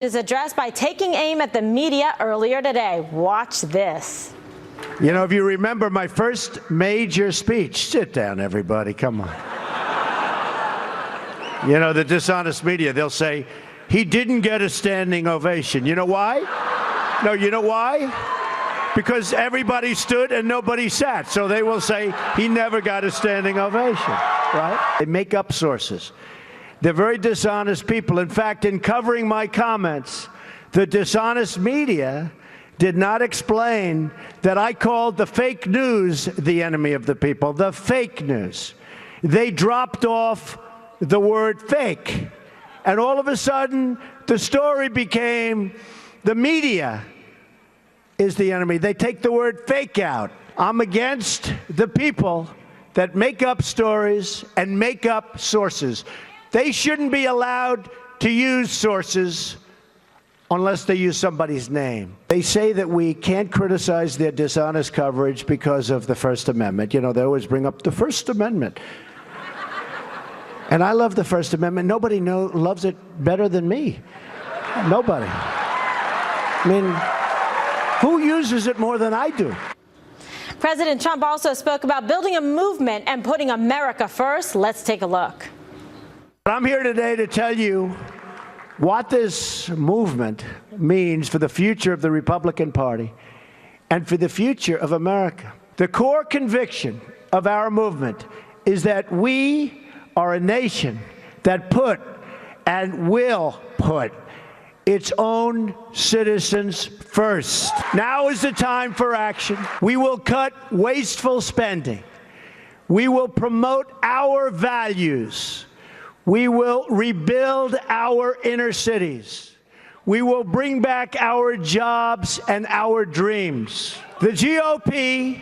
His address by taking aim at the media earlier today. Watch this. You know, if you remember my first major speech, sit down, everybody, come on. You know, the dishonest media, they'll say, he didn't get a standing ovation. You know why? No, you know why? Because everybody stood and nobody sat. So they will say, he never got a standing ovation, right? They make up sources. They're very dishonest people. In fact, in covering my comments, the dishonest media did not explain that I called the fake news the enemy of the people, the fake news. They dropped off the word fake. And all of a sudden, the story became the media is the enemy. They take the word fake out. I'm against the people that make up stories and make up sources. They shouldn't be allowed to use sources unless they use somebody's name. They say that we can't criticize their dishonest coverage because of the First Amendment. You know, they always bring up the First Amendment. And I love the First Amendment. Nobody loves it better than me. Nobody. I mean, who uses it more than I do? President Trump also spoke about building a movement and putting America first. Let's take a look. I'm here today to tell you what this movement means for the future of the Republican Party and for the future of America. The core conviction of our movement is that we are a nation that put and will put its own citizens first. Now is the time for action. We will cut wasteful spending. We will promote our values. We will rebuild our inner cities. We will bring back our jobs and our dreams. The GOP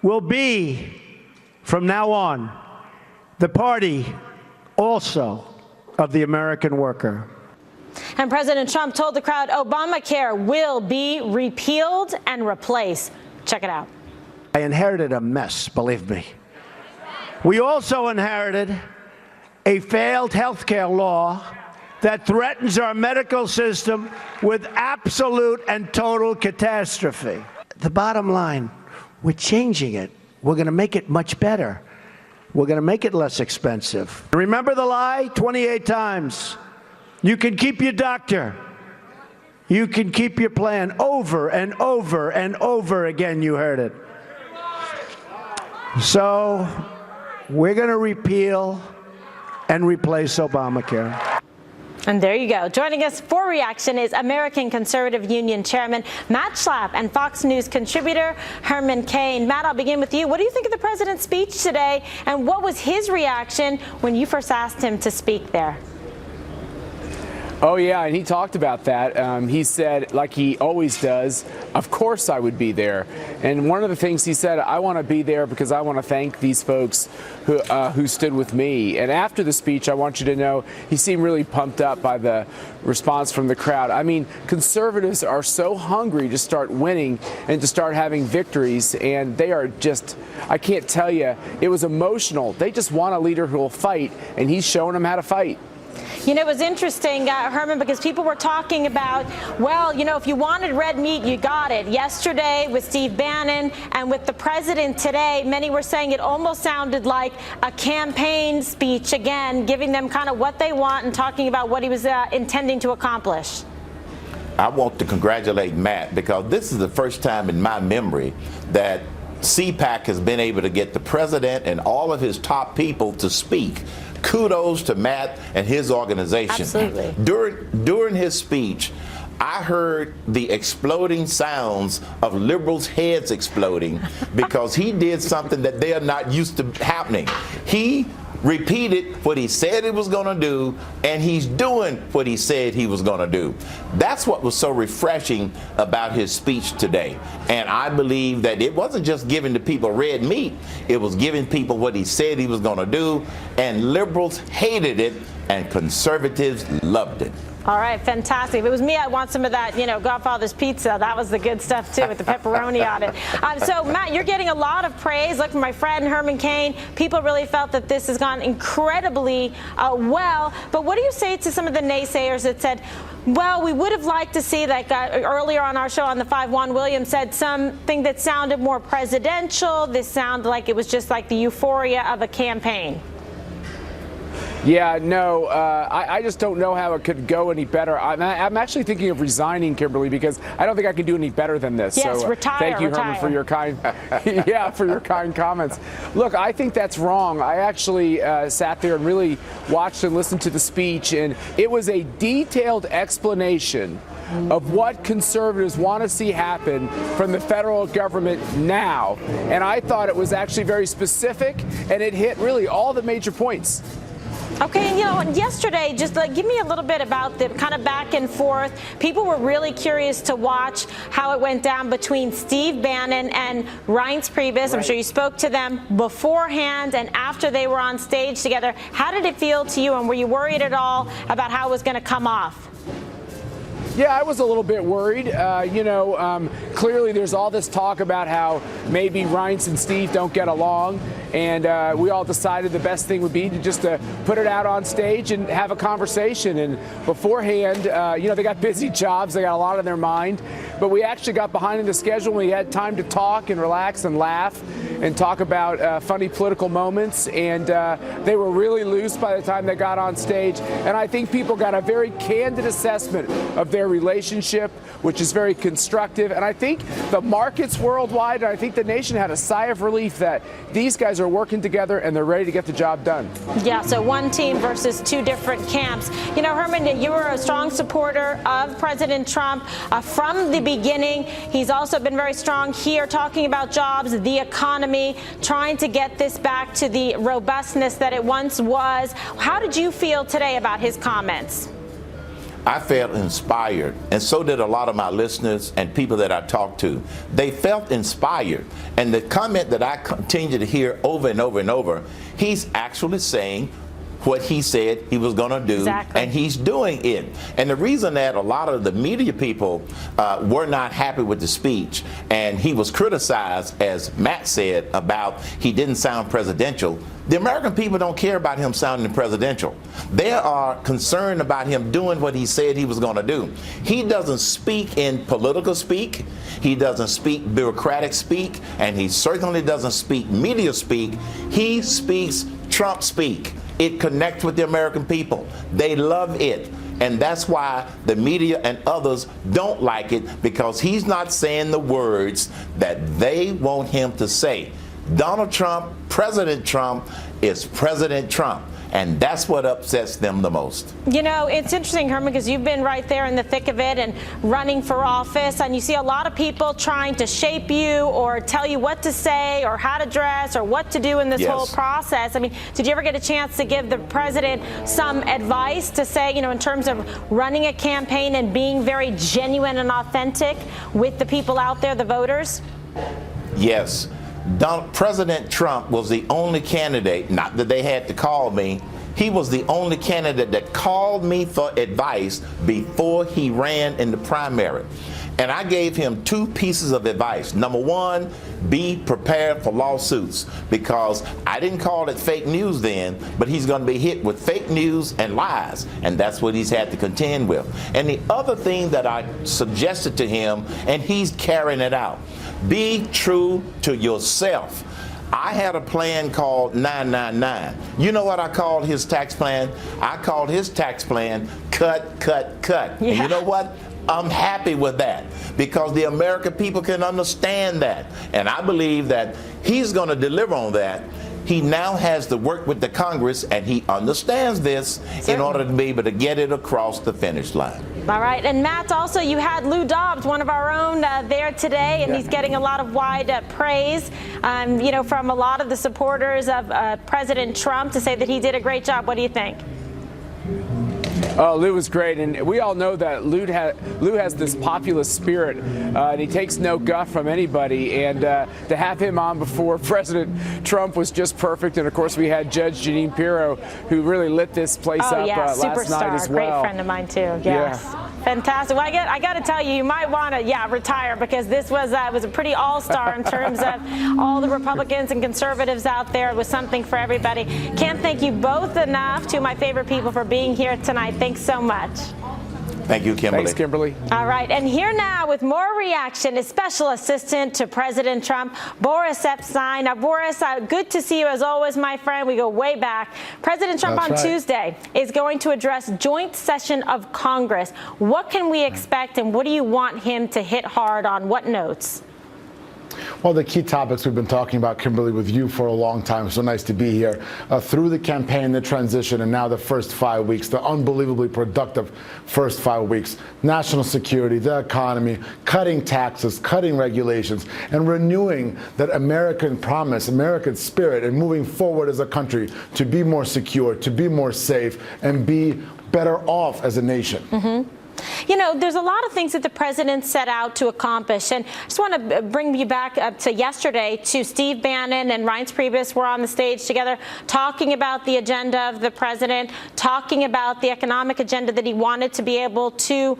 will be, from now on, the party also of the American worker. And President Trump told the crowd Obamacare will be repealed and replaced. Check it out. I inherited a mess, believe me. We also inherited a failed health care law that threatens our medical system with absolute and total catastrophe. The bottom line, we're changing it. We're going to make it much better. We're going to make it less expensive. Remember the lie 28 times. You can keep your doctor. You can keep your plan. Over and over and over again, you heard it. So we're going to repeal and replace Obamacare. And there you go. Joining us for reaction is American Conservative Union Chairman Matt Schlapp and Fox News contributor Herman Cain. Matt, I'll begin with you. What do you think of the president's speech today, and what was his reaction when you first asked him to speak there? Oh, yeah, and he talked about that. He said, like he always does, of course I would be there. And one of the things he said, I want to be there because I want to thank these folks who stood with me. And after the speech, I want you to know, he seemed really pumped up by the response from the crowd. I mean, conservatives are so hungry to start winning and to start having victories, and they are just, I can't tell you, it was emotional. They just want a leader who will fight, and he's showing them how to fight. You know, it was interesting, Herman, because people were talking about, well, you know, if you wanted red meat, you got it. Yesterday with Steve Bannon and with the president today, many were saying it almost sounded like a campaign speech again, giving them kind of what they want and talking about what he was intending to accomplish. I want to congratulate Matt because this is the first time in my memory that CPAC has been able to get the president and all of his top people to speak. Kudos to Matt and his organization. Absolutely. During his speech, I heard the exploding sounds of liberals' heads exploding because he did something that they are not used to happening. He repeated what he said he was going to do, and he's doing what he said he was going to do. That's what was so refreshing about his speech today. And I believe that it wasn't just giving the people red meat, it was giving people what he said he was going to do, and liberals hated it, and conservatives loved it. All right, fantastic. If it was me, I'd want some of that, Godfather's pizza. That was the good stuff, too, with the pepperoni on it. So, Matt, you're getting a lot of praise. Look, from my friend Herman Cain, people really felt that this has gone incredibly well. But what do you say to some of the naysayers that said, well, we would have liked to see, like earlier on our show on the 5-1, William said something that sounded more presidential. This sounded like it was just like the euphoria of a campaign. Yeah, no, I just don't know how it could go any better. I'm actually thinking of resigning, Kimberly, because I don't think I can do any better than this. Yes, so, retire. Thank you, retire. Herman, for your kind, for your kind comments. Look, I think that's wrong. I actually sat there and really watched and listened to the speech, and it was a detailed explanation of what conservatives want to see happen from the federal government now. And I thought it was actually very specific, and it hit really all the major points. Okay, and yesterday, just give me a little bit about the kind of back and forth. People were really curious to watch how it went down between Steve Bannon and Reince Priebus. Right. I'm sure you spoke to them beforehand and after they were on stage together. How did it feel to you, and were you worried at all about how it was going to come off? Yeah, I was a little bit worried. Clearly there's all this talk about how maybe Reince and Steve don't get along, and we all decided the best thing would be to just put it out on stage and have a conversation. And beforehand, they got busy jobs, they got a lot on their mind, but we actually got behind in the schedule and we had time to talk and relax and laugh and talk about funny political moments, and they were really loose by the time they got on stage. And I think people got a very candid assessment of their relationship, which is very constructive. And I think the markets worldwide, and I think the nation had a sigh of relief that these guys are working together and they're ready to get the job done. Yeah, so one team versus two different camps. Herman, you were a strong supporter of President Trump from the beginning. He's also been very strong here talking about jobs, the economy, trying to get this back to the robustness that it once was. How did you feel today about his comments? I felt inspired, and so did a lot of my listeners and people that I talked to. They felt inspired, and the comment that I continue to hear over and over and over, he's actually saying what he said he was going to do, exactly. And he's doing it. And the reason that a lot of the media people were not happy with the speech, and he was criticized, as Matt said, about he didn't sound presidential. The American people don't care about him sounding presidential. They are concerned about him doing what he said he was going to do. He doesn't speak in political speak. He doesn't speak bureaucratic speak. And he certainly doesn't speak media speak. He speaks Trump speak. It connects with the American people. They love it. And that's why the media and others don't like it, because he's not saying the words that they want him to say. Donald Trump, President Trump, is President Trump. And that's what upsets them the most. It's interesting, Herman, because you've been right there in the thick of it and running for office, and you see a lot of people trying to shape you or tell you what to say or how to dress or what to do in this whole process. I mean, did you ever get a chance to give the president some advice to say, in terms of running a campaign and being very genuine and authentic with the people out there, the voters? Yes. President Trump was the only candidate, not that they had to call me, he was the only candidate that called me for advice before he ran in the primary. And I gave him two pieces of advice. Number one, be prepared for lawsuits, because I didn't call it fake news then, but he's going to be hit with fake news and lies, and that's what he's had to contend with. And the other thing that I suggested to him, and he's carrying it out, be true to yourself. I had a plan called 999. You know what I called his tax plan? I called his tax plan cut, cut, cut. Yeah. And you know what? I'm happy with that, because the American people can understand that. And I believe that he's going to deliver on that. He now has to work with the Congress, and he understands this in order to be able to get it across the finish line. All right. And Matt, also, you had Lou Dobbs, one of our own, there today, and he's getting a lot of wide praise, from a lot of the supporters of President Trump, to say that he did a great job. What do you think? Oh, Lou was great, and we all know that Lou has this populist spirit, and he takes no guff from anybody. And to have him on before President Trump was just perfect. And of course, we had Judge Jeanine Pirro, who really lit this place up last night as well. Great friend of mine too. Yes. Yeah. Fantastic. Well, I got to tell you, you might want to, retire, because this was a pretty all-star in terms of all the Republicans and conservatives out there. It was something for everybody. Can't thank you both enough, two of my favorite people, for being here tonight. Thanks so much. Thank you, Kimberly. Thanks, Kimberly. All right, and here now with more reaction is Special Assistant to President Trump, Boris Epstein. Now, Boris, good to see you as always, my friend. We go way back. President Trump on Tuesday is going to address joint session of Congress. What can we expect, and what do you want him to hit hard on? What notes? Well, the key topics we've been talking about, Kimberly, with you for a long time. So nice to be here. Through the campaign, the transition, and now the first 5 weeks, the unbelievably productive first 5 weeks. National security, the economy, cutting taxes, cutting regulations, and renewing that American promise, American spirit, and moving forward as a country to be more secure, to be more safe, and be better off as a nation. Mm-hmm. You know, there's a lot of things that the president set out to accomplish, and I just want to bring you back up to yesterday to Steve Bannon and Reince Priebus were on the stage together talking about the agenda of the president, talking about the economic agenda that he wanted to be able to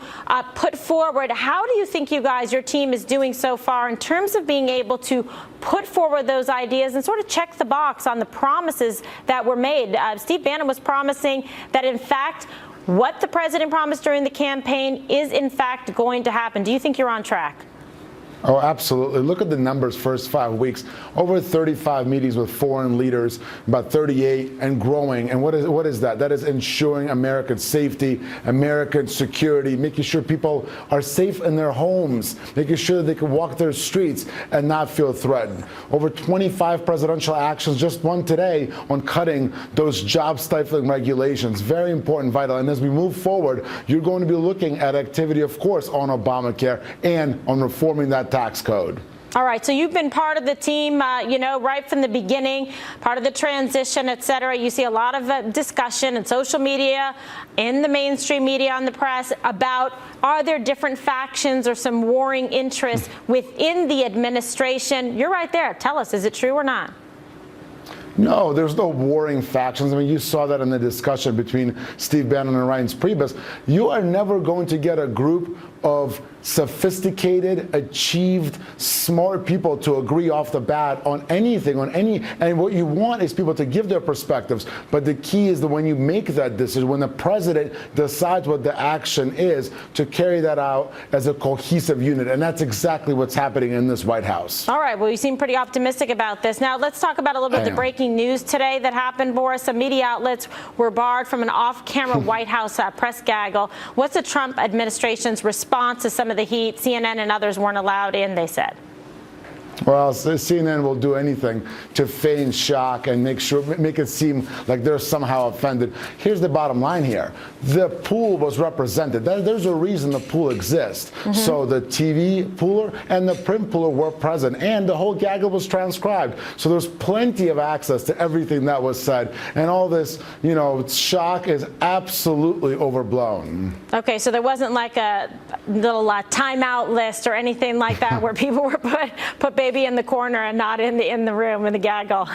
put forward. How do you think you guys, your team, is doing so far in terms of being able to put forward those ideas and sort of check the box on the promises that were made? Steve Bannon was promising that, in fact, what the president promised during the campaign is, in fact, going to happen. Do you think you're on track? Oh, absolutely. Look at the numbers first 5 weeks. Over 35 meetings with foreign leaders, about 38 and growing. And what is that? That is ensuring American safety, American security, making sure people are safe in their homes, making sure that they can walk their streets and not feel threatened. Over 25 presidential actions, just one today, on cutting those job-stifling regulations. Very important, vital. And as we move forward, you're going to be looking at activity, of course, on Obamacare and on reforming that tax code. All right, so you've been part of the team, right from the beginning, part of the transition, et cetera. You see a lot of discussion in social media, in the mainstream media, on the press, about are there different factions or some warring interests within the administration? You're right there. Tell us, is it true or not? No, there's no warring factions. I mean, you saw that in the discussion between Steve Bannon and Reince Priebus. You are never going to get a group of sophisticated, achieved, smart people to agree off the bat on anything, and what you want is people to give their perspectives. But the key is that when you make that decision, when the president decides what the action is, to carry that out as a cohesive unit. And that's exactly what's happening in this White House. All right, well, you seem pretty optimistic about this. Now, let's talk about a little bit of the breaking news today that happened, Boris. Some media outlets were barred from an off-camera White House press gaggle. What's the Trump administration's response to some of the heat? CNN and others weren't allowed in, they said. Well, CNN will do anything to feign shock and make it seem like they're somehow offended. Here's the bottom line here. The pool was represented. There's a reason the pool exists. Mm-hmm. So the TV pooler and the print pooler were present, and the whole gaggle was transcribed. So there's plenty of access to everything that was said. And all this, shock is absolutely overblown. Okay, so there wasn't like a little timeout list or anything like that where people were put baby in the corner and not in the room in the gaggle.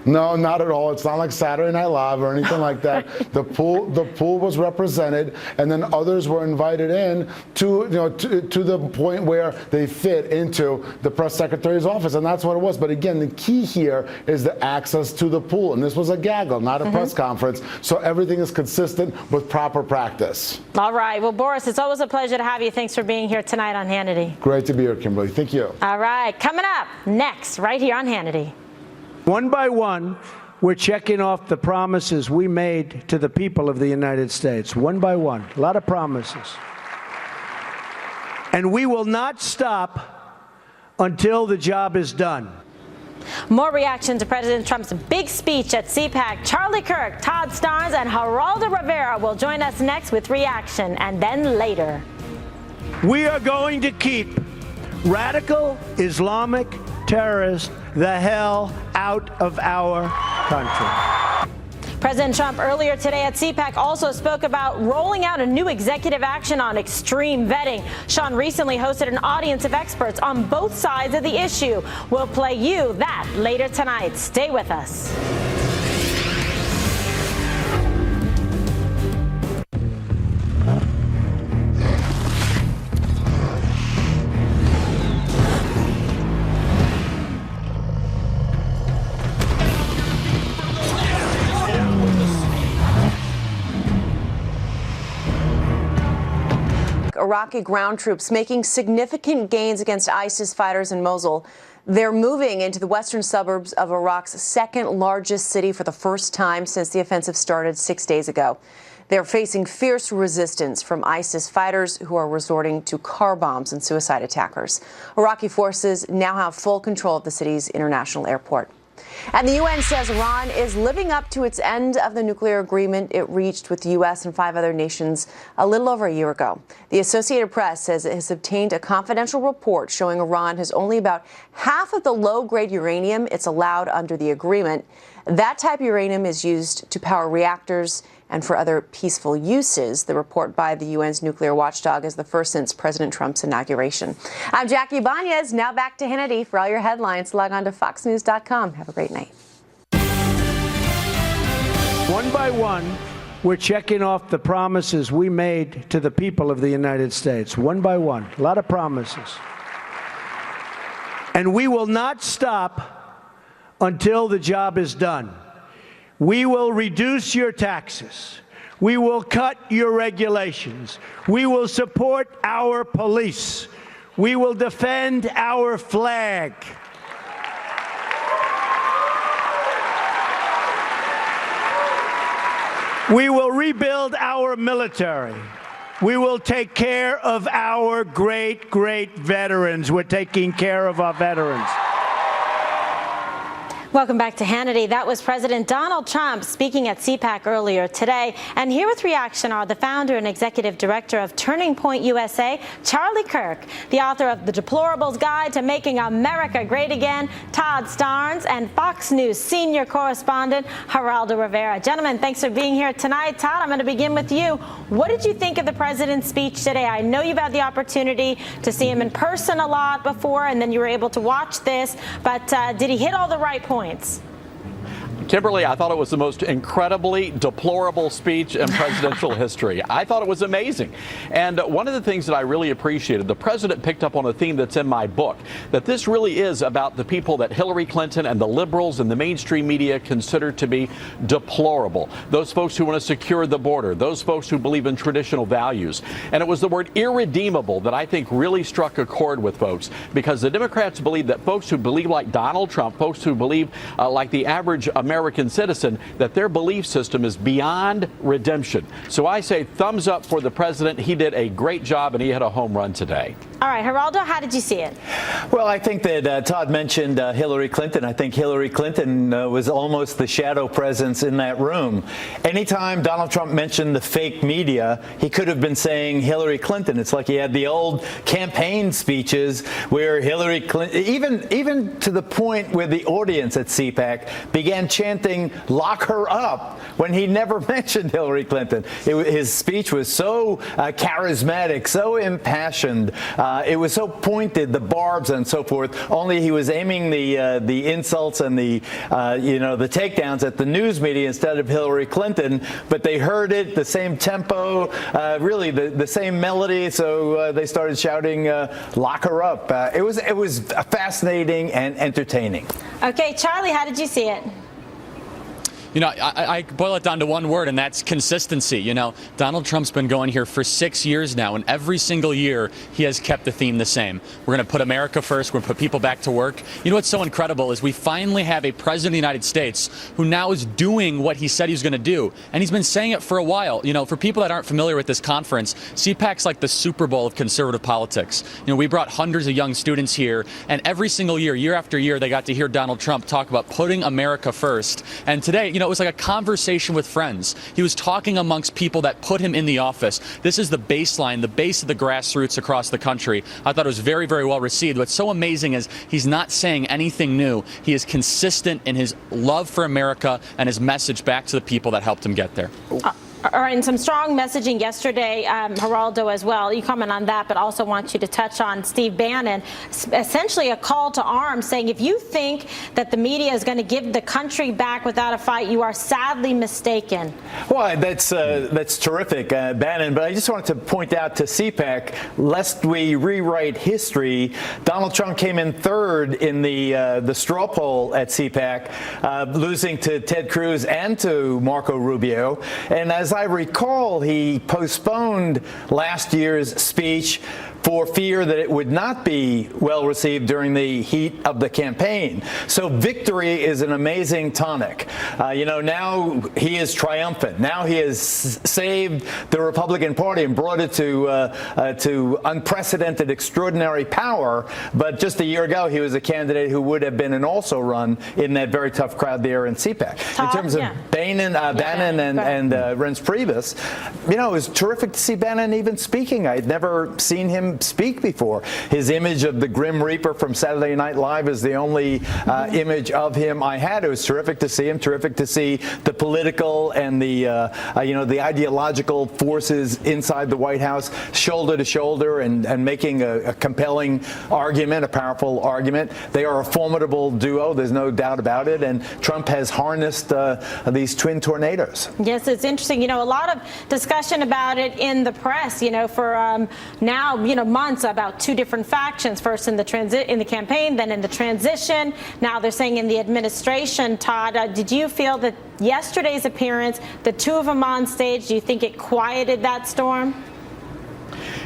No, not at all. It's not like Saturday Night Live or anything like that. The pool was represented, and then others were invited in to the point where they fit into the press secretary's office, and that's what it was. But again, the key here is the access to the pool, and this was a gaggle, not a press conference. So everything is consistent with proper practice. All right. Well, Boris, it's always a pleasure to have you. Thanks for being here tonight on Hannity. Great to be here, Kimberly. Thank you. All right. Coming up next, right here on Hannity. One by one, we're checking off the promises we made to the people of the United States. One by one. A lot of promises. And we will not stop until the job is done. More reaction to President Trump's big speech at CPAC. Charlie Kirk, Todd Starnes, and Geraldo Rivera will join us next with reaction, and then later. We are going to keep radical Islamic terrorists the hell out of our country. President Trump earlier today at CPAC also spoke about rolling out a new executive action on extreme vetting. Sean recently hosted an audience of experts on both sides of the issue. We'll play you that later tonight. Stay with us. Iraqi ground troops making significant gains against ISIS fighters in Mosul. They're moving into the western suburbs of Iraq's second largest city for the first time since the offensive started 6 days ago. They're facing fierce resistance from ISIS fighters who are resorting to car bombs and suicide attackers. Iraqi forces now have full control of the city's international airport. And the UN says Iran is living up to its end of the nuclear agreement it reached with the U.S. and 5 other nations a little over a year ago. The Associated Press says it has obtained a confidential report showing Iran has only about half of the low-grade uranium it's allowed under the agreement. That type of uranium is used to power reactors and for other peaceful uses. The report by the UN's nuclear watchdog is the first since President Trump's inauguration. I'm Jackie Ibanez. Now back to Hannity for all your headlines. Log on to foxnews.com. Have a great night. One by one, we're checking off the promises we made to the people of the United States. One by one. A lot of promises. And we will not stop until the job is done. We will reduce your taxes. We will cut your regulations. We will support our police. We will defend our flag. We will rebuild our military. We will take care of our great, great veterans. We're taking care of our veterans. Welcome back to Hannity. That was President Donald Trump speaking at CPAC earlier today. And here with reaction are the founder and executive director of Turning Point USA, Charlie Kirk, the author of The Deplorables Guide to Making America Great Again, Todd Starnes, and Fox News senior correspondent, Geraldo Rivera. Gentlemen, thanks for being here tonight. Todd, I'm going to begin with you. What did you think of the president's speech today? I know you've had the opportunity to see him in person a lot before, and then you were able to watch this, but did he hit all the right points? Kimberly, I thought it was the most incredibly deplorable speech in presidential history. I thought it was amazing. And one of the things that I really appreciated, the president picked up on a theme that's in my book, that this really is about the people that Hillary Clinton and the liberals and the mainstream media consider to be deplorable. Those folks who want to secure the border, those folks who believe in traditional values. And it was the word irredeemable that I think really struck a chord with folks, because the Democrats believe that folks who believe like Donald Trump, folks who believe like the average American citizen, that their belief system is beyond redemption. So I say thumbs up for the president. He did a great job, and he had a home run today. All right, Geraldo, how did you see it? Well, I think that Todd mentioned Hillary Clinton. I think Hillary Clinton was almost the shadow presence in that room. Anytime Donald Trump mentioned the fake media, he could have been saying Hillary Clinton. It's like he had the old campaign speeches where Hillary Clinton, even to the point where the audience at CPAC began chanting, "Lock her up," when he never mentioned Hillary Clinton. His speech was so charismatic, so impassioned. It was so pointed, the barbs and so forth. Only he was aiming the insults and the takedowns at the news media instead of Hillary Clinton. But they heard it, the same tempo, really the same melody. So they started shouting, "Lock her up." It was fascinating and entertaining. Okay, Charlie, how did you see it? You know, I boil it down to one word, and that's consistency. You know, Donald Trump's been going here for 6 years now, and every single year he has kept the theme the same. We're going to put America first. We're going to put people back to work. You know what's so incredible is we finally have a president of the United States who now is doing what he said he was going to do, and he's been saying it for a while. You know, for people that aren't familiar with this conference, CPAC's like the Super Bowl of conservative politics. You know, we brought hundreds of young students here, and every single year, year after year, they got to hear Donald Trump talk about putting America first. And today, you it was like a conversation with friends. He was talking amongst people that put him in the office. This is the baseline, the base of the grassroots across the country. I thought it was very, very well received. What's so amazing is he's not saying anything new. He is consistent in his love for America and his message back to the people that helped him get there. All right, and some strong messaging yesterday, Geraldo, as well. You comment on that, but also want you to touch on Steve Bannon, essentially a call to arms, saying if you think that the media is going to give the country back without a fight, you are sadly mistaken. Well, that's terrific, Bannon. But I just wanted to point out to CPAC, lest we rewrite history, Donald Trump came in third in the straw poll at CPAC, losing to Ted Cruz and to Marco Rubio. And as I recall, he postponed last year's speech for fear that it would not be well received during the heat of the campaign. So victory is an amazing tonic. Now he is triumphant. Now he has saved the Republican Party and brought it to unprecedented, extraordinary power. But just a year ago, he was a candidate who would have been an also run in that very tough crowd there in CPAC. In terms of Bannon and Reince Priebus, it was terrific to see Bannon even speaking. I had never seen him speak before. His image of the Grim Reaper from Saturday Night Live is the only image of him I had. It was terrific to see him, terrific to see the political and the ideological forces inside the White House shoulder to shoulder and making a compelling argument, a powerful argument. They are a formidable duo. There's no doubt about it. And Trump has harnessed these twin tornadoes. Yes, it's interesting. A lot of discussion about it in the press, for now, months about two different factions, first in the campaign, then in the transition. Now they're saying in the administration. Todd, did you feel that yesterday's appearance, the two of them on stage, do you think it quieted that storm?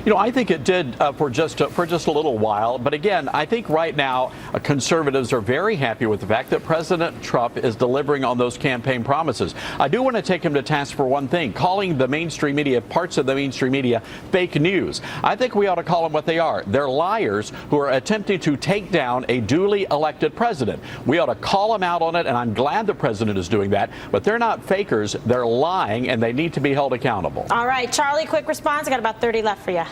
I think it did for just a little while. But again, I think right now conservatives are very happy with the fact that President Trump is delivering on those campaign promises. I do want to take him to task for one thing, calling the mainstream media, parts of the mainstream media, fake news. I think we ought to call them what they are. They're liars who are attempting to take down a duly elected president. We ought to call them out on it, and I'm glad the president is doing that. But they're not fakers. They're lying, and they need to be held accountable. All right, Charlie, quick response. I got about 30 left for you.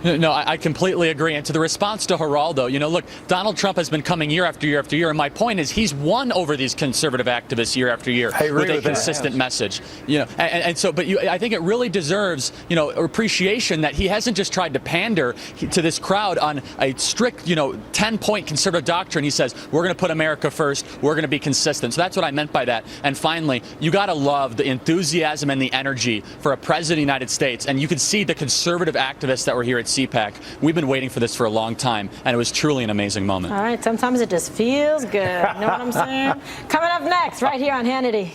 No, I completely agree. And to the response to Geraldo, look, Donald Trump has been coming year after year after year. And my point is he's won over these conservative activists year after year with a consistent message. I think it really deserves, appreciation that he hasn't just tried to pander to this crowd on a strict, 10-point conservative doctrine. He says, we're going to put America first. We're going to be consistent. So that's what I meant by that. And finally, you got to love the enthusiasm and the energy for a president of the United States. And you can see the conservative activists that were here at CPAC. We've been waiting for this for a long time, and it was truly an amazing moment. All right, sometimes it just feels good. You know what I'm saying? Coming up next, right here on Hannity.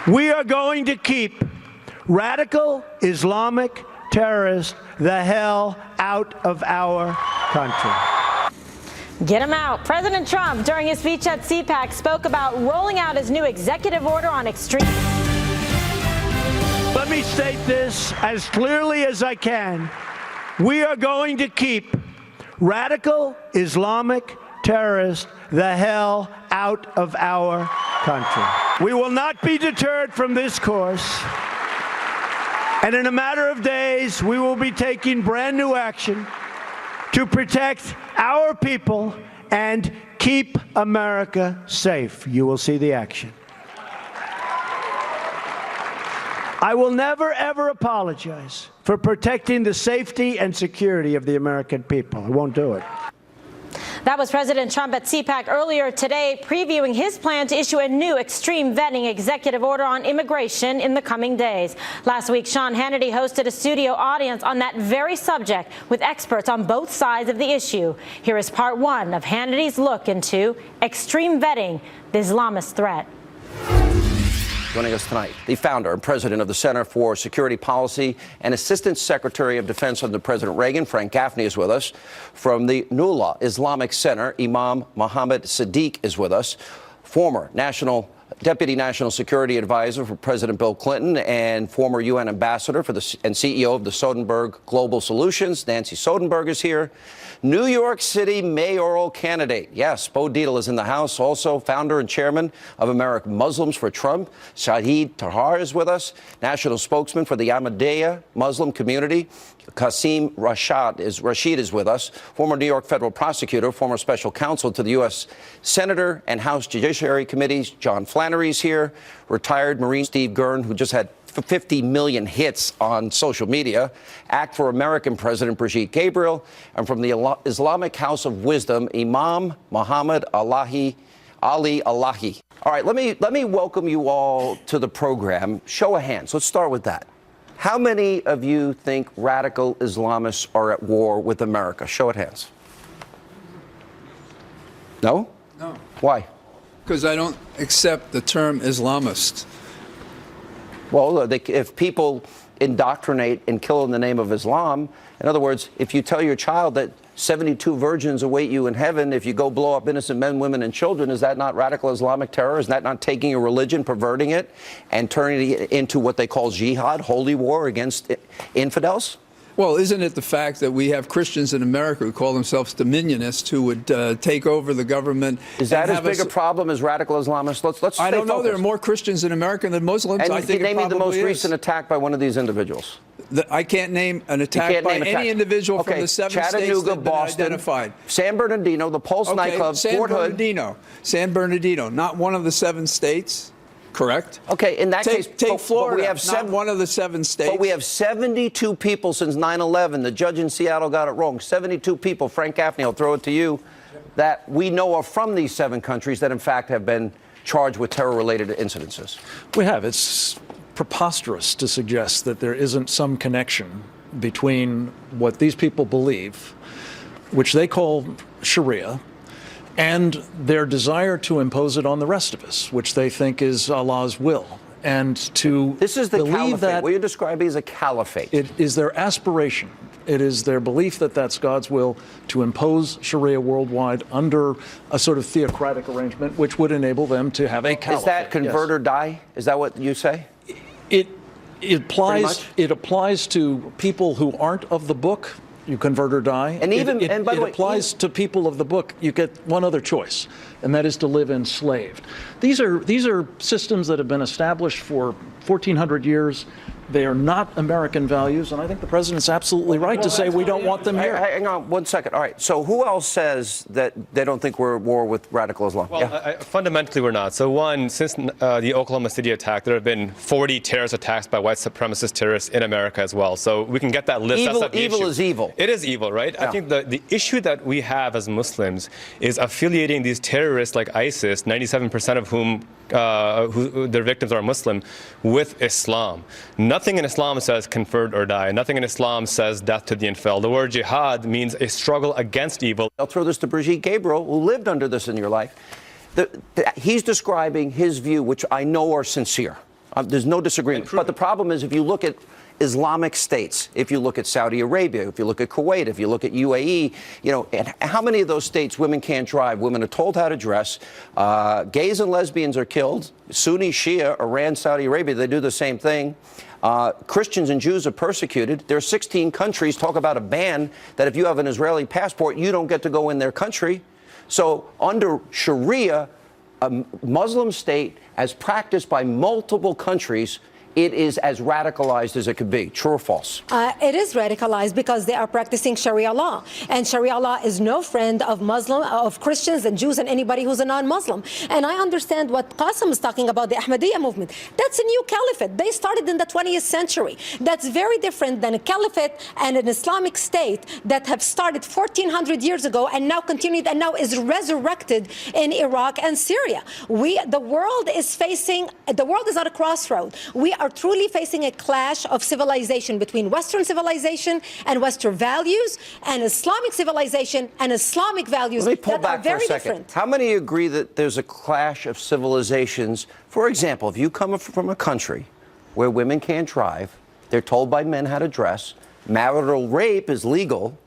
We are going to keep radical Islamic terrorists the hell out of our country. Get him out. President Trump, during his speech at CPAC, spoke about rolling out his new executive order on extreme. Let me state this as clearly as I can. We are going to keep radical Islamic terrorists the hell out of our country. We will not be deterred from this course. And in a matter of days, we will be taking brand new action to protect our people and keep America safe. You will see the action. I will never, ever apologize for protecting the safety and security of the American people. I won't do it. That was President Trump at CPAC earlier today, previewing his plan to issue a new extreme vetting executive order on immigration in the coming days. Last week, Sean Hannity hosted a studio audience on that very subject with experts on both sides of the issue. Here is part one of Hannity's look into extreme vetting, the Islamist threat. Joining us tonight, the founder and president of the Center for Security Policy and Assistant Secretary of Defense under President Reagan, Frank Gaffney, is with us. From the Nullah Islamic Center, Imam Mohammed Sadiq is with us. Former National Deputy National Security Advisor for President Bill Clinton and former UN Ambassador and CEO of the Soderberg Global Solutions. Nancy Soderberg is here. New York City mayoral candidate. Yes, Bo Dietl is in the house. Also, founder and chairman of American Muslims for Trump. Shahid Tahar is with us. National spokesman for the Ahmadiyya Muslim community. Qasim Rashid is with us. Former New York federal prosecutor, former special counsel to the U.S. Senator and House Judiciary Committees. John Flannery's here. Retired Marine Steve Gurn, who just had 50 million hits on social media. Act for American President Brigitte Gabriel. And from the Islamic House of Wisdom, Imam Muhammad Ali Alahi. All right, let me welcome you all to the program. Show of hands. Let's start with that. How many of you think radical Islamists are at war with America? Show of hands. No? No. Why? Because I don't accept the term Islamist. Well, if people indoctrinate and kill in the name of Islam, in other words, if you tell your child that 72 virgins await you in heaven if you go blow up innocent men, women, and children, is that not radical Islamic terror? Is that not taking a religion, perverting it, and turning it into what they call jihad, holy war against infidels? Well, isn't it the fact that we have Christians in America who call themselves dominionists who would take over the government? Is that as big a problem as radical Islamists? Let's I don't know. focused. There are more Christians in America than Muslims. And I think name me the most is. recent attack by one of these individuals. I can't name an attack by any individual from the 7 states that have been Boston, identified. San Bernardino, the Pulse nightclub, Fort Hood. San Bernardino, not one of the 7 states. Correct. Okay, in that case, take Florida. But we have not one of the 7 states. But we have 72 people since 9/11. The judge in Seattle got it wrong. 72 people. Frank Gaffney, I'll throw it to you. That we know are from these 7 countries that, in fact, have been charged with terror-related incidences. We have. It's preposterous to suggest that there isn't some connection between what these people believe, which they call Sharia, and their desire to impose it on the rest of us, which they think is Allah's will. And to This is the believe caliphate. that What you're describing as a caliphate. it is their aspiration. It is their belief that that's God's will to impose Sharia worldwide under a sort of theocratic arrangement, which would enable them to have a caliphate. Is that convert or die? Is that what you say? It applies to people who aren't of the book. You convert or die. And even it by the way, applies to people of the book. You get one other choice, and that is to live enslaved. These are systems that have been established for 1,400 years. They are not American values, and I think the president's absolutely right to say we don't want them here. Hang on 1 second. All right. So who else says that they don't think we're at war with radical Islam? Well, fundamentally, we're not. So one, since the Oklahoma City attack, there have been 40 terrorist attacks by white supremacist terrorists in America as well. So we can get that list. Evil, That's not the evil issue. is evil. It is evil, right? Yeah. I think the issue that we have as Muslims is affiliating these terrorists like ISIS, 97% of whom who their victims are Muslim, with Islam. Nothing in Islam says convert or die. Nothing in Islam says death to the infidel. The word jihad means a struggle against evil. I'll throw this to Brigitte Gabriel, who lived under this in your life. He's describing his view, which I know are sincere. There's no disagreement. But the problem is, if you look at Islamic states, if you look at Saudi Arabia, if you look at Kuwait, if you look at UAE, and how many of those states women can't drive? Women are told how to dress. Gays and lesbians are killed. Sunni, Shia, Iran, Saudi Arabia, they do the same thing. Christians and Jews are persecuted. There are 16 countries talk about a ban that if you have an Israeli passport, you don't get to go in their country. So under Sharia, a Muslim state as practiced by multiple countries, it is as radicalized as it could be. True or false? It is radicalized because they are practicing Sharia law. And Sharia law is no friend of Christians and Jews and anybody who's a non-Muslim. And I understand what Qasim is talking about, the Ahmadiyya movement. That's a new caliphate. They started in the 20th century. That's very different than a caliphate and an Islamic state that have started 1,400 years ago and now continued and now is resurrected in Iraq and Syria. The world is at a crossroad. We are truly facing a clash of civilization between Western civilization and Western values and Islamic civilization and Islamic values Let me pull that back are very for a second. different. How many agree that there's a clash of civilizations? For example, if you come from a country where women can't drive, they're told by men how to dress, marital rape is legal,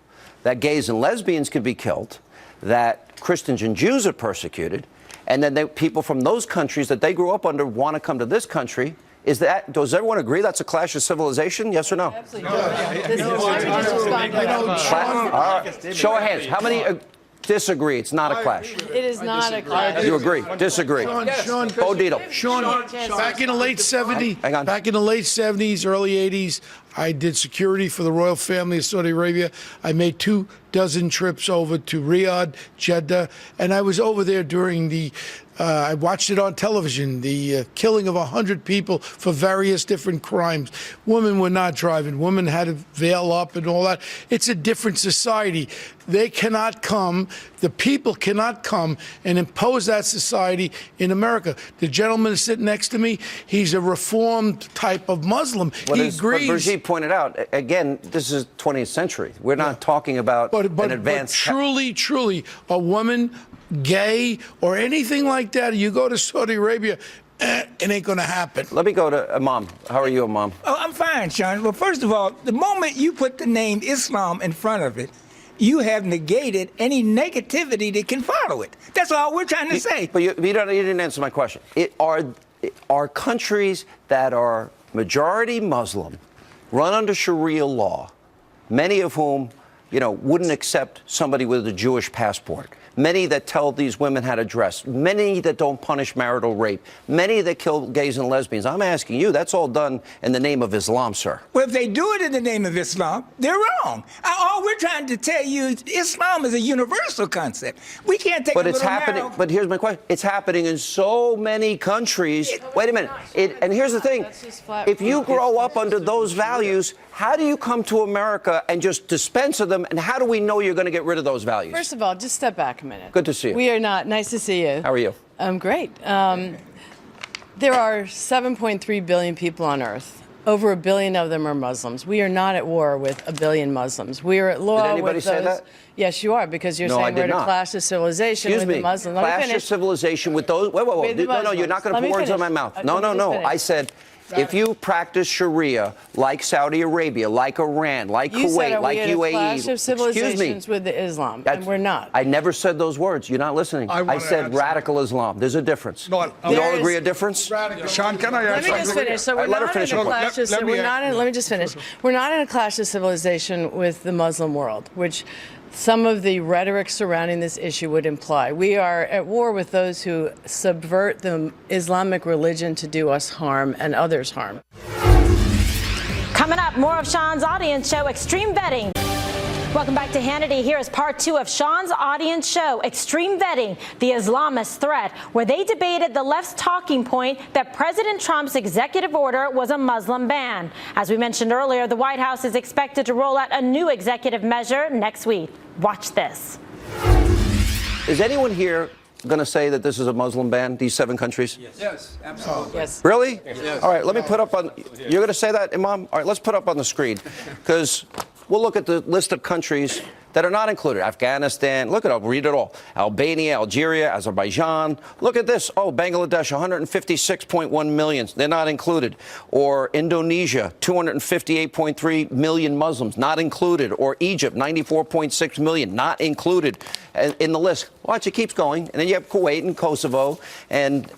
that gays and lesbians can be killed, that Christians and Jews are persecuted, and then people from those countries that they grew up under want to come to this country. Does everyone agree that's a clash of civilization? Yes or no? Absolutely. Show of hands. How many disagree? It's not a clash. It is not a clash. You agree? Disagree? Sean, Sean, back in the late 70s, hang on. back in the late 70s, early 80s, I did security for the royal family of Saudi Arabia. I made 24 trips over to Riyadh, Jeddah, and I was over there during the I watched it on television, the killing of 100 people for various different crimes. Women were not driving. Women had to veil up and all that. It's a different society. They cannot come, the people cannot come and impose that society in America. The gentleman sitting next to me, he's a reformed type of Muslim. He agrees. But Brigitte pointed out, again, this is 20th century. We're not talking about an advanced... But truly, a woman, gay, or anything like that, you go to Saudi Arabia, it ain't going to happen. Let me go to Imam. How are you, Imam? Oh, I'm fine, Sean. Well, first of all, the moment you put the name Islam in front of it, you have negated any negativity that can follow it. That's all we're trying to say. But you didn't answer my question. Are countries that are majority Muslim, run under Sharia law, many of whom, wouldn't accept somebody with a Jewish passport, many that tell these women how to dress, many that don't punish marital rape, many that kill gays and lesbians. I'm asking you, that's all done in the name of Islam, sir. Well, if they do it in the name of Islam, they're wrong. All we're trying to tell you is Islam is a universal concept. We can't take But a it's little happening. narrow. But here's my question. It's happening in so many countries. Wait a minute. And here's the thing. If you grow up under those values, how do you come to America and just dispense of them? And how do we know you're going to get rid of those values? First of all, just step back a minute. Good to see you. We are not. Nice to see you. How are you? I'm great. There are 7.3 billion people on Earth. Over 1 billion of them are Muslims. We are not at war with 1 billion Muslims. We are at law with those. Did anybody say that? Yes, you are, because you're No, I saying we're did at a not. clash of civilization Excuse with me. the Muslims. Clash of civilization with those. Wait. With the No, you're not going to Muslims. put words Let in me my mouth. finish. No. Let me just finish. I said, if you practice Sharia like Saudi Arabia, like Iran, like You said, Kuwait, are like we at a clash of UAE, civilizations with the Islam, and we're not. I never said those words. You're not listening. I said radical Islam. There's a difference. We all agree a difference? Sean, can I Let me just finish. So we're Let her not finish in a her clash of. Let me just finish. We're not in a clash of civilization with the Muslim world, which some of the rhetoric surrounding this issue would imply. We are at war with those who subvert the Islamic religion to do us harm and others harm. Coming up, more of Sean's audience show, Extreme Vetting. Welcome back to Hannity. Here is part 2 of Sean's audience show, Extreme Vetting, the Islamist Threat, where they debated the left's talking point that President Trump's executive order was a Muslim ban. As we mentioned earlier, the White House is expected to roll out a new executive measure next week. Watch this. Is anyone here going to say that this is a Muslim ban, these 7 countries? Yes, absolutely. Yes. Really? Yes. All right, let me put up on, you're going to say that, Imam? All right, let's put up on the screen, because we'll look at the list of countries that are not included. Afghanistan, look at it, I'll read it all. Albania, Algeria, Azerbaijan. Look at this. Oh, Bangladesh, 156.1 million. They're not included. Or Indonesia, 258.3 million Muslims, not included. Or Egypt, 94.6 million, not included in the list. Watch, it keeps going. And then you have Kuwait and Kosovo and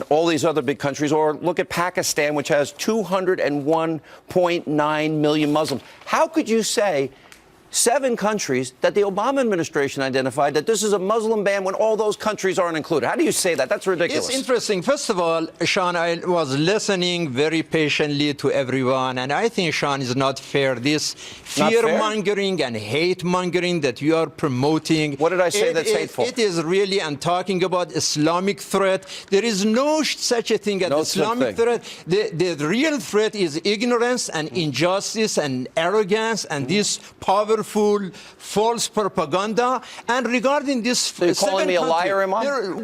all these other big countries. Or look at Pakistan, which has 201.9 million Muslims. How could you say 7 countries that the Obama administration identified that this is a Muslim ban when all those countries aren't included? How do you say that? That's ridiculous. It's interesting. First of all, Sean, I was listening very patiently to everyone, and I think, Sean, is not fair. This fear-mongering and hate-mongering that you are promoting. What did I say that's hateful? It is really, and talking about Islamic threat, there is no such a thing as Islamic threat. The real threat is ignorance and injustice and arrogance and this powerful false propaganda. And regarding this, so you're calling me a liar, Imam? Imam,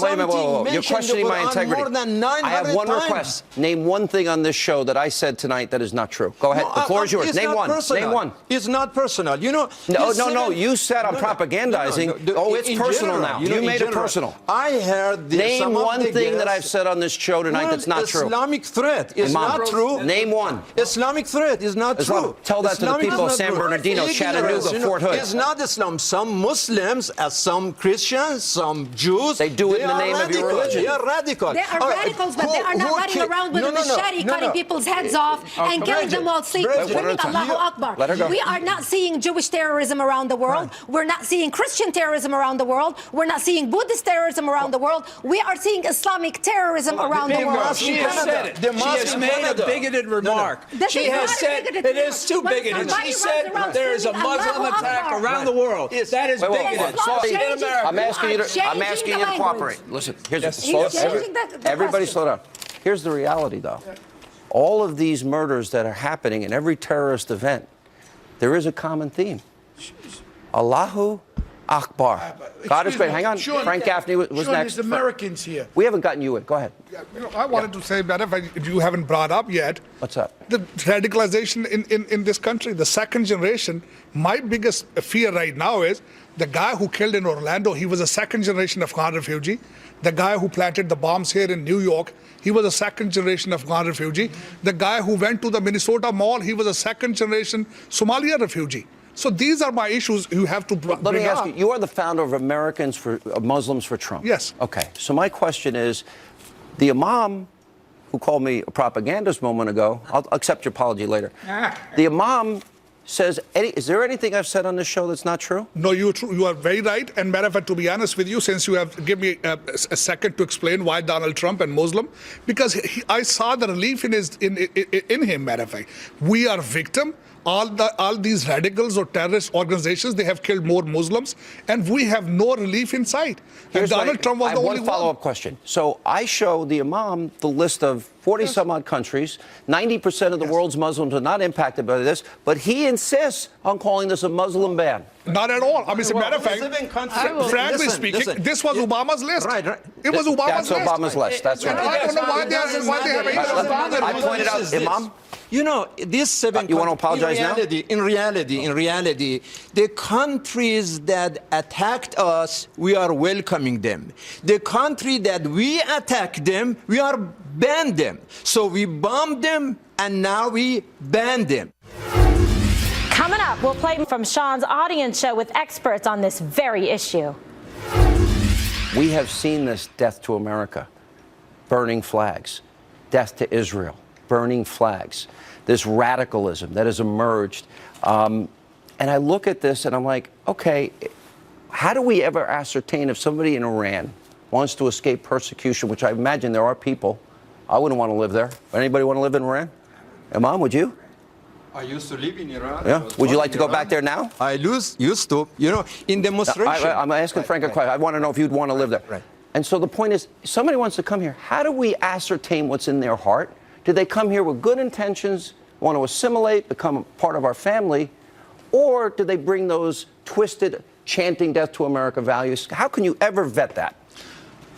wait a minute, whoa. You're questioning my integrity. I have one request. Name one thing on this show that I said tonight that is not true. Go ahead. The floor is yours. Name one. Name one. It's not personal. You know. No. You said I'm propagandizing. It's personal now. You made it personal. I heard. Name one thing that I've said on this show tonight that's not true. Islamic threat is not true. Name one. Islamic threat is not true. Tell that to the people of San Bernardino. Chattanooga, Fort Hood. It's not Islam. Some Muslims, some Christians, some Jews. They do it in the name of your religion. They are radical. They are radicals, but they are not running around with a machete cutting people's heads off and killing them while screaming Allahu Akbar. Let her go. We are not seeing Jewish terrorism around the world. We're not seeing Christian terrorism around the world. We're not seeing Buddhist terrorism around the world. We are seeing Islamic terrorism around the world. She has said it. She has made a bigoted remark. She has said it is too bigoted. She said there is a Muslim attack around the world. That is bigoted. I'm asking you to cooperate. Listen, everybody slow down. Here's the reality, though. All of these murders that are happening in every terrorist event, there is a common theme. Allahu Akbar. God is great. Hang on. Sean, Frank Gaffney was Sean, next. there's Americans here. We haven't gotten you in. Go ahead. I wanted to say, matter of fact, you haven't brought up yet. What's up? The radicalization in this country, the second generation. My biggest fear right now is the guy who killed in Orlando, he was a second generation Afghan refugee. The guy who planted the bombs here in New York, he was a second generation Afghan refugee. The guy who went to the Minnesota Mall, he was a second generation Somalia refugee. So these are my issues you have to bring up. Let me ask you, you are the founder of Muslims for Trump. Yes. Okay, so my question is, the imam who called me a propagandist a moment ago, I'll accept your apology later. The imam says, is there anything I've said on this show that's not true? No, you are very right. And matter of fact, to be honest with you, since you have given me a second to explain why Donald Trump and Muslim, because I saw the relief in him, matter of fact. We are victim. All these radicals or terrorist organizations, they have killed more Muslims, and we have no relief in sight. And Donald Trump was the only one. One follow-up question. So I show the imam the list of 40-some-odd countries. 90% of the world's Muslims are not impacted by this, but he insists on calling this a Muslim ban. Not at all. I mean, as a matter of fact, frankly speaking, this was Obama's list. Right. It was Obama's list. That's Obama's list. That's right. I don't know why they have I pointed out, Imam. You know, these seven. You want to apologize now? In reality, the countries that attacked us, we are welcoming them. The country that we attacked them, we are banned them. So we bombed them, and now we ban them. Coming up, we'll play from Sean's audience show with experts on this very issue. We have seen this death to America, burning flags, death to Israel, burning flags, this radicalism that has emerged. And I look at this and I'm like, okay, how do we ever ascertain if somebody in Iran wants to escape persecution, which I imagine there are people. I wouldn't want to live there. Anybody want to live in Iran? Imam, would you? I used to live in Iran. Yeah. Would you like to go back there now? I used to. You know, in demonstration. I'm asking Frank a question. I want to know if you'd want to live there. Right. And so the point is, somebody wants to come here. How do we ascertain what's in their heart? Do they come here with good intentions, want to assimilate, become part of our family, or do they bring those twisted, chanting death to America values? How can you ever vet that?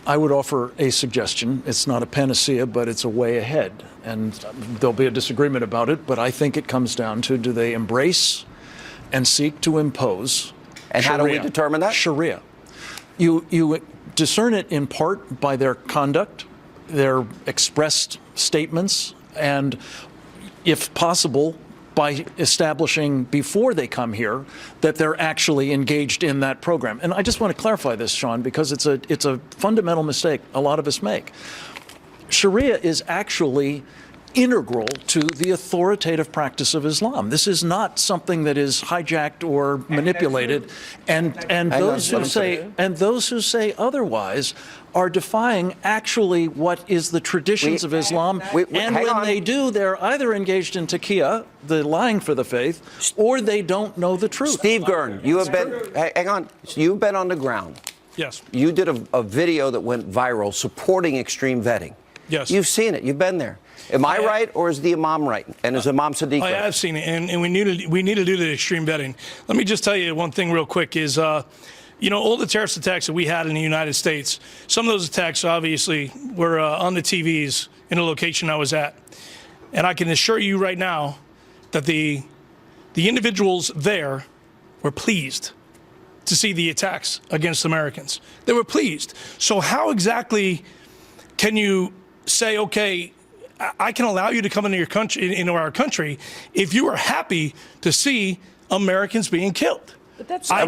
I would offer a suggestion. It's not a panacea, but it's a way ahead. And there'll be a disagreement about it, but I think it comes down to, do they embrace and seek to impose And Sharia? how do we determine that? Sharia. You discern it in part by their conduct, their expressed statements, and if possible, by establishing before they come here that they're actually engaged in that program. And I just want to clarify this, Sean, because it's a fundamental mistake a lot of us make. Sharia is actually integral to the authoritative practice of Islam. This is not something that is hijacked or manipulated. And those who say otherwise are defying actually what is the traditions of Islam. And when they do, they're either engaged in todqqy, the lying for the faith, or they don't know the truth. Steve Gurn, you have been, hang on, you've been on the ground. Yes. You did a video that went viral supporting extreme vetting. Yes. You've seen it. You've been there. Am I right, or is the Imam right? And is Imam Sadiq right? I have seen it, and we need to do the extreme vetting. Let me just tell you one thing real quick is, you know, all the terrorist attacks that we had in the United States, some of those attacks obviously were on the TVs in the location I was at. And I can assure you right now that the individuals there were pleased to see the attacks against Americans. They were pleased. So how exactly can you say, okay, I can allow you to come into your country, into our country, if you are happy to see Americans being killed. But that's Imam,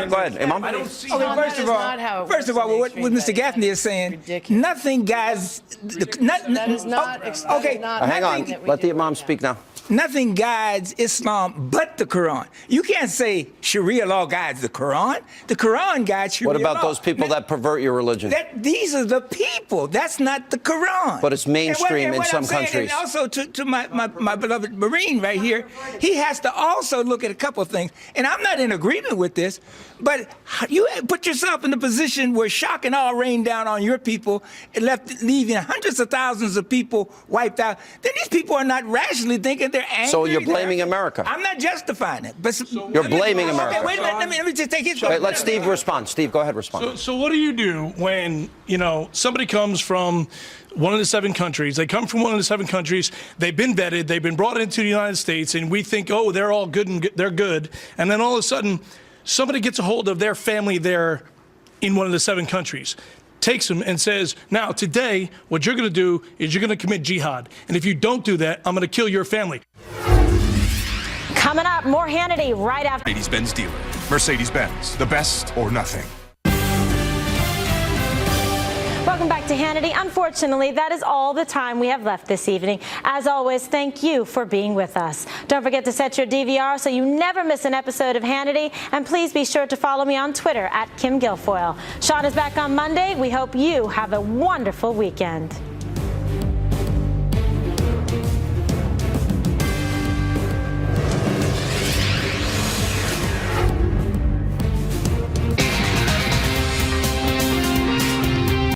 go ahead. Imam. I don't see Okay, how first that of is all, not how it first of works all, in the what extreme Mr. vetting. Gaffney is saying, nothing guides. That is not. Okay, Hang on. Let the Imam speak now. Nothing guides Islam but the Quran. You can't say Sharia law guides the Quran. The Quran guides Sharia law. What about those people that pervert your religion? These are the people. That's not the Quran. But it's mainstream and in what some I'm saying, countries. And also to my beloved Marine right here, he has to also look at a couple of things. And I'm not in agreement with this, but you put yourself in the position where shock and awe rained down on your people and leaving hundreds of thousands of people wiped out. Then these people are not rationally thinking. They're angry. So you're blaming America. I'm not justifying it, but You're blaming America. Okay, wait a minute. Let me just take his. Wait, let Steve respond. Steve, go ahead, respond. So what do you do when, somebody comes from one of the 7 countries? They come from one of the 7 countries. They've been vetted. They've been brought into the United States, and we think, oh, they're all good and they're good. And then all of a sudden, somebody gets a hold of their family there in one of the 7 countries, takes them and says, now, today, what you're going to do is you're going to commit jihad. And if you don't do that, I'm going to kill your family. Coming up, more Hannity right after. Mercedes-Benz dealer. Mercedes-Benz, the best or nothing. Welcome back to Hannity. Unfortunately, that is all the time we have left this evening. As always, thank you for being with us. Don't forget to set your DVR so you never miss an episode of Hannity. And please be sure to follow me on Twitter @Kim Guilfoyle. Sean is back on Monday. We hope you have a wonderful weekend.